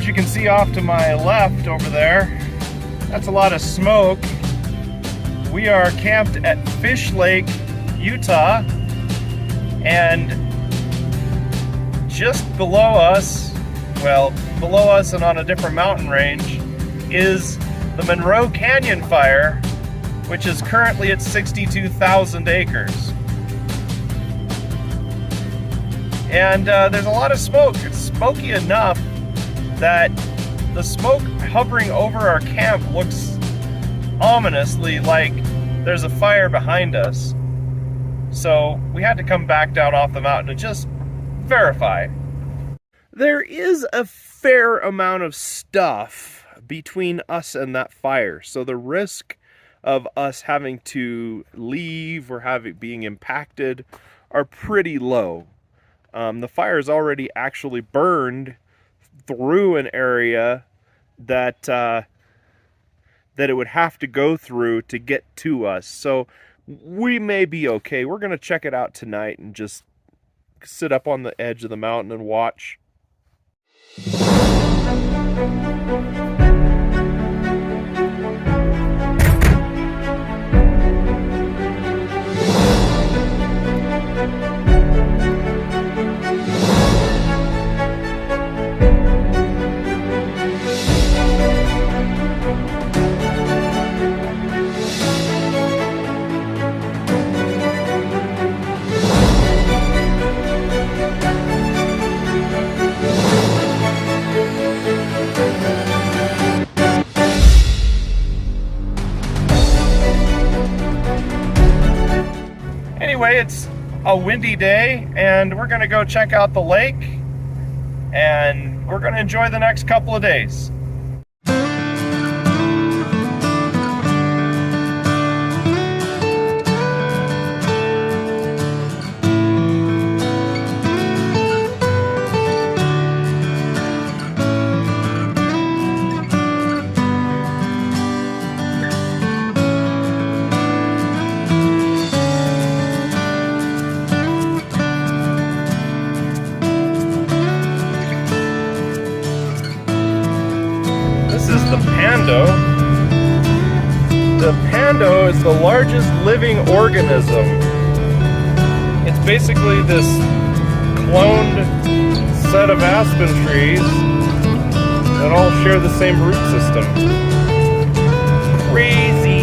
As you can see off to my left over there, that's a lot of smoke. We are camped at Fish Lake, Utah, and just below us, well, below us and on a different mountain range, is the Monroe Canyon fire, which is currently at 62,000 acres. And there's a lot of smoke. It's smoky enough that the smoke hovering over our camp looks ominously like there's a fire behind us. So we had to come back down off the mountain to just verify. There is a fair amount of stuff between us and that fire, so the risk of us having to leave or being impacted are pretty low. The fire's already actually burned through an area that it would have to go through to get to us, so we may be okay. We're gonna check it out tonight and just sit up on the edge of the mountain and watch. Anyway, it's a windy day and we're gonna go check out the lake and we're gonna enjoy the next couple of days. The pando. The pando is the largest living organism. It's basically this cloned set of aspen trees that all share the same root system. Crazy.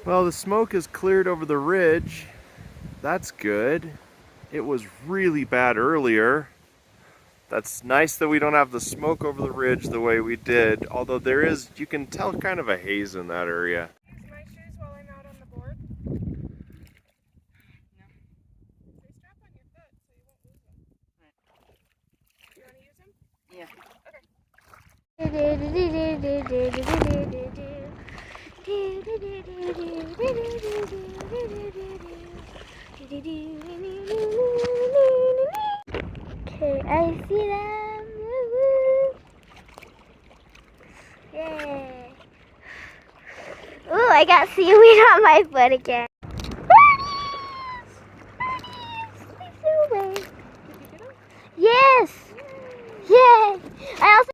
Well, the smoke has cleared over the ridge. That's good. It was really bad earlier. That's nice that we don't have the smoke over the ridge the way we did, although there is, you can tell, kind of a haze in that area. Use my shoes while I'm out on the board? No. They strap on your foot so you won't lose them. Right. You want to use them? Yeah. Okay, I see them. Yay. Ooh, I got seaweed on my foot again. Birdies! Birdies! They flew away. Did you get them? Yes! Yay! I also...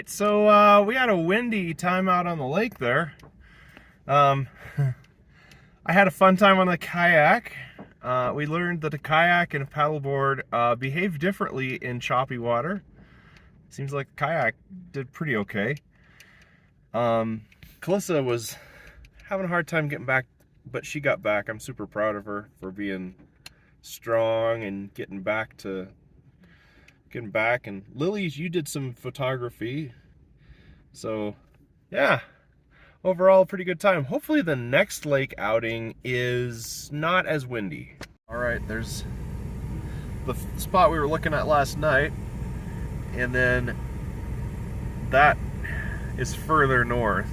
right, so we had a windy time out on the lake there. I had a fun time on the kayak. We learned that a kayak and a paddleboard behave differently in choppy water. Seems like the kayak did pretty okay. Calissa was having a hard time getting back, but she got back. I'm super proud of her for being strong and getting back. And Lily, you did some photography. So yeah, overall pretty good time. Hopefully the next lake outing is not as windy. All right, there's the spot we were looking at last night, and then that is further north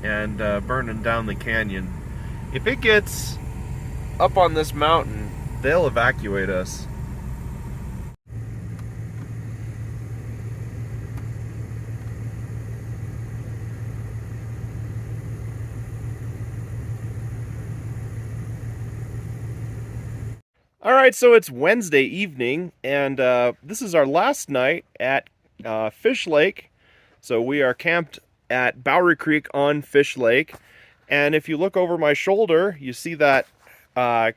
and burning down the canyon. If it gets up on this mountain, they'll evacuate us. All right, so it's Wednesday evening, and this is our last night at Fish Lake. So we are camped at Bowery Creek on Fish Lake, and if you look over my shoulder, you see that kind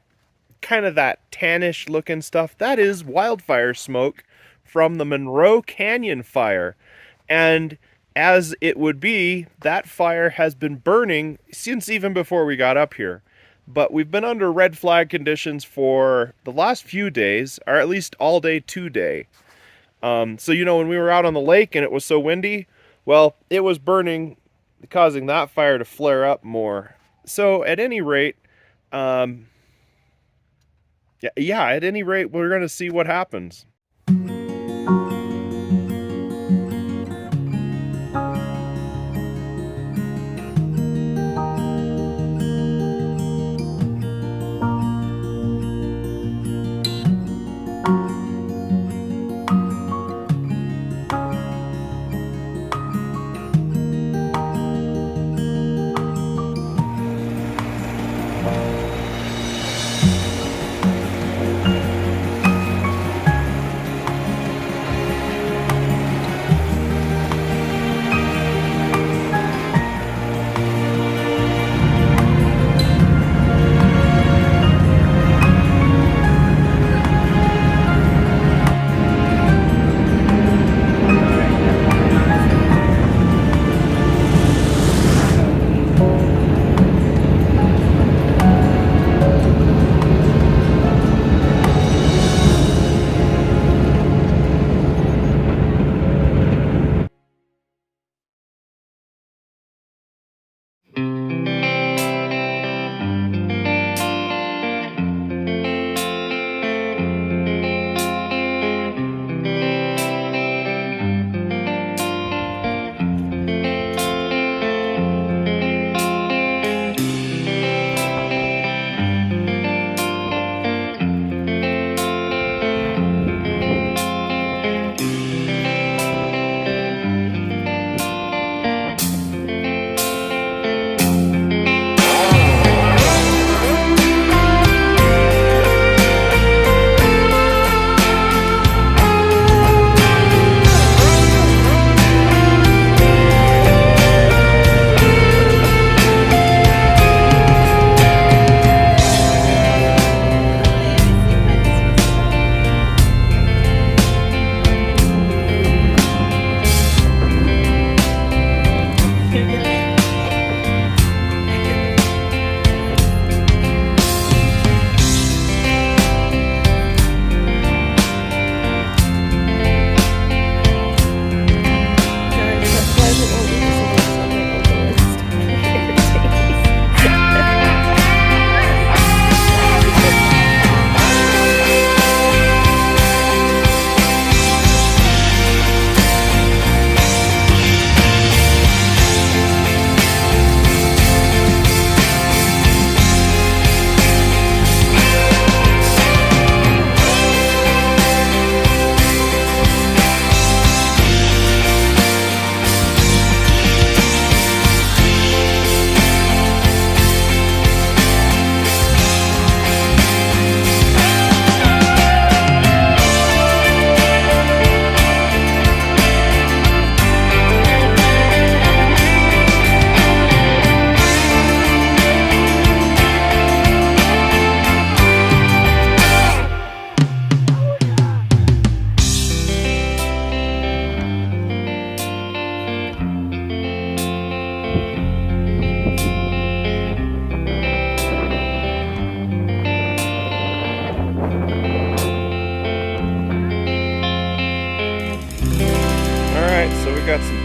of that tannish looking stuff. That is wildfire smoke from the Monroe Canyon fire, and as it would be, that fire has been burning since even before we got up here. But we've been under red flag conditions for the last few days, or at least all day today. So, you know, when we were out on the lake and it was so windy, well, it was burning, causing that fire to flare up more. So at any rate, at any rate, we're going to see what happens.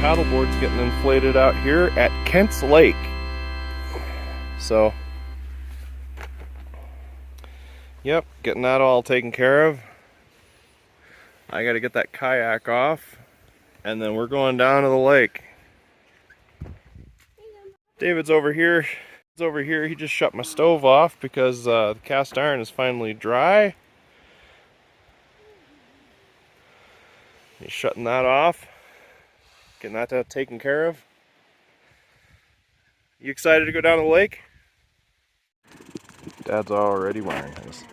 paddleboard's getting inflated out here at Kent's Lake. So, yep, getting that all taken care of. I gotta get that kayak off, and then we're going down to the lake. David's over here. He just shut my stove off because the cast iron is finally dry. He's shutting that off, getting that taken care of. You excited to go down to the lake? Dad's already wearing his.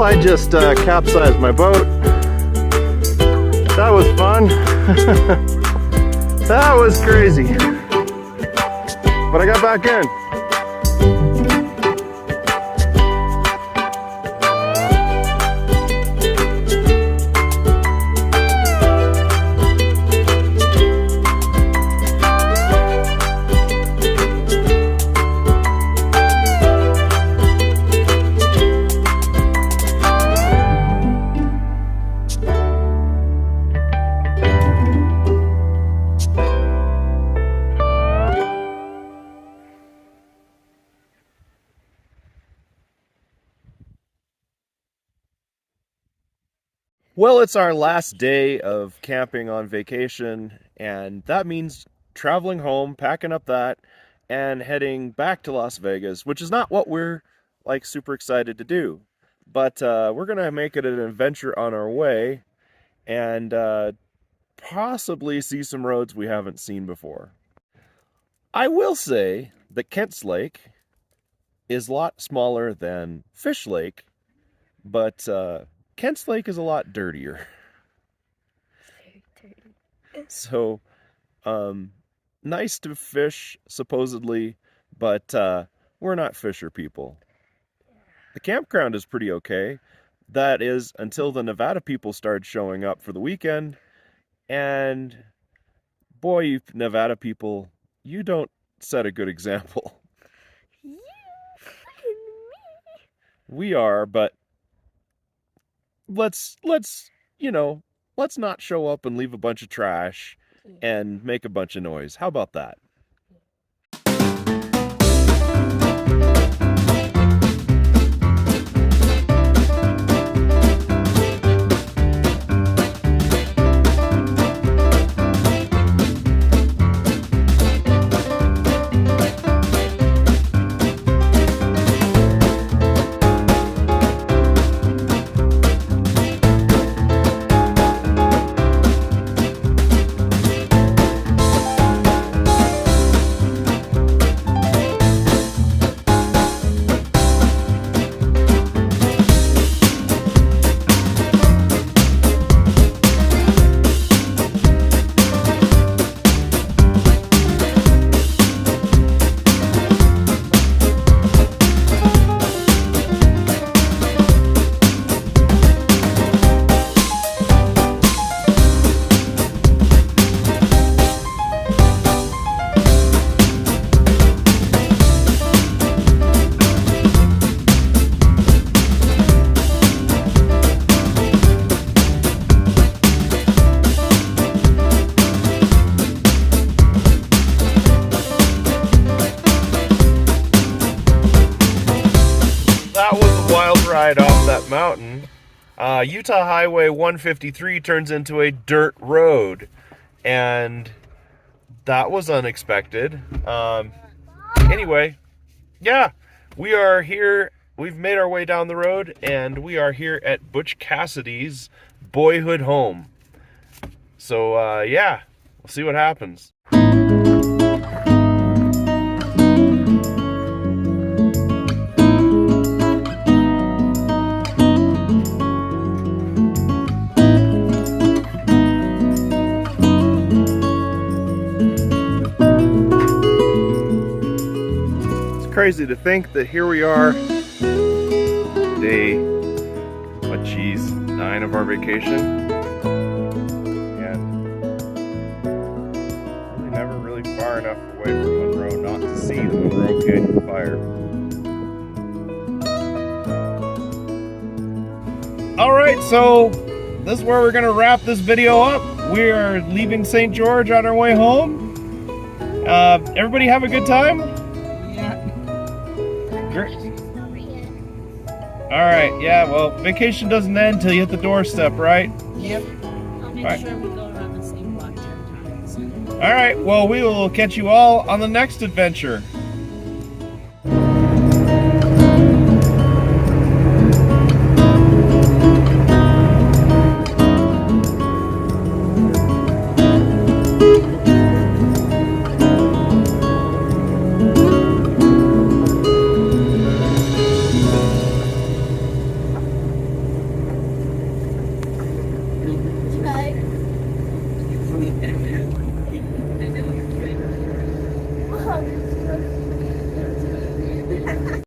I just capsized my boat. That was fun. That was crazy. But I got back in. Well, it's our last day of camping on vacation, and that means traveling home, packing up that, and heading back to Las Vegas, which is not what we're like super excited to do. But we're gonna make it an adventure on our way, and possibly see some roads we haven't seen before. I will say that Kent's Lake is a lot smaller than Fish Lake, but Kent's Lake is a lot dirtier. Very dirty. So, nice to fish, supposedly, but we're not fisher people. The campground is pretty okay. That is until the Nevada people started showing up for the weekend. And boy, you Nevada people, you don't set a good example. You and me. We are, but let's not show up and leave a bunch of trash and make a bunch of noise. How about that? Utah Highway 153 turns into a dirt road, and that was unexpected. Anyway, yeah, we are here. We've made our way down the road, and we are here at Butch Cassidy's boyhood home. So, yeah, we'll see what happens. Crazy to think that here we are, day, 9 of our vacation, and really never really far enough away from Monroe not to see the Monroe Canyon fire. Alright, so this is where we're going to wrap this video up. We are leaving St. George on our way home. Everybody have a good time? Alright, yeah, well, vacation doesn't end till you hit the doorstep, right? Yep. I'll make sure we go around the same block 10 times. Alright, well, we will catch you all on the next adventure.